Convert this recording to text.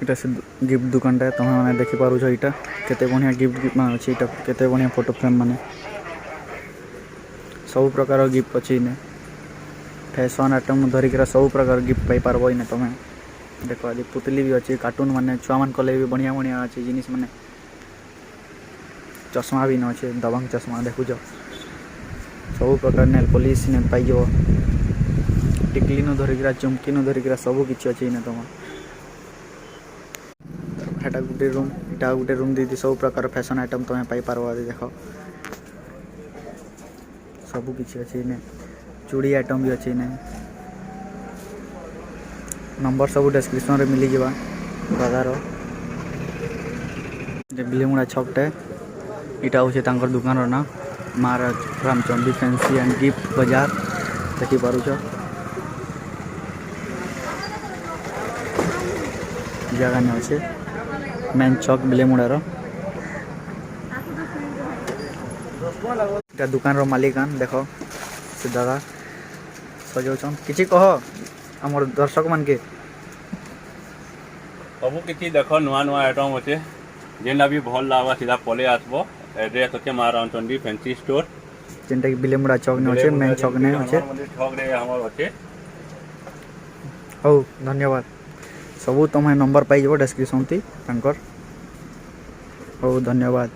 इटा से गिफ्ट दुकानटा तुम मैंने देखिपार यहाँ केते बढ़िया गिफ्ट मान अच्छे यहाँ केते बढ़िया फोटो फ्रेम माने सब प्रकार गिफ्ट अच्छी इने फैशन आइटम धरिक सब प्रकार गिफ्ट पाई पार्ब इने तुम देख आज पुतली भी अच्छी कार्टून माने छुआ मान कले भी बढ़िया बढ़िया अच्छे जिनिस माने चश्मा भी न अच्छे दबंग चश्मा देखुच सब प्रकार नेल पॉलिश ने पाई टिकली न धरिक चुमकी न धरिक सब किसी अच्छे इने तुम हेटा गुटे रूम इटा गुटे रूम दीदी सब प्रकार फैशन आइटम तुम्हें पाई पार्ब देख सब किसी अच्छे इने चूड़ी आइटम भी अच्छे इने नंबर सब डिस्क्रिप्शन रे मिली जवा दादार बिलीमुड़ा छकटे इटा हूँ तांकर दुकान ना महाराज रामचंदी फैंसी एंड गिफ्ट बाजार देखी पारुछ जगह नहीं अच्छे मेन चौक बिलीमुड़ार इटा दुकान रो मालिकान देख से दादा सजाउछन किछि कह हमर दर्शक मान के सब किसी देख नुआ नुआ आइटम अच्छे जेनटा भी भल लगा सीधा पले आसबो एड्रेस अच्छे माँ रामचंदी फैंसी स्टोर जेनटा कि बिलीमुड़ा चौक ने अच्छे मेन चौक ने अच्छे ठग रे हमर अच्छे हो धन्यवाद सबू तुम नंबर पाई डिस्क्रिप्शन थी हो धन्यवाद।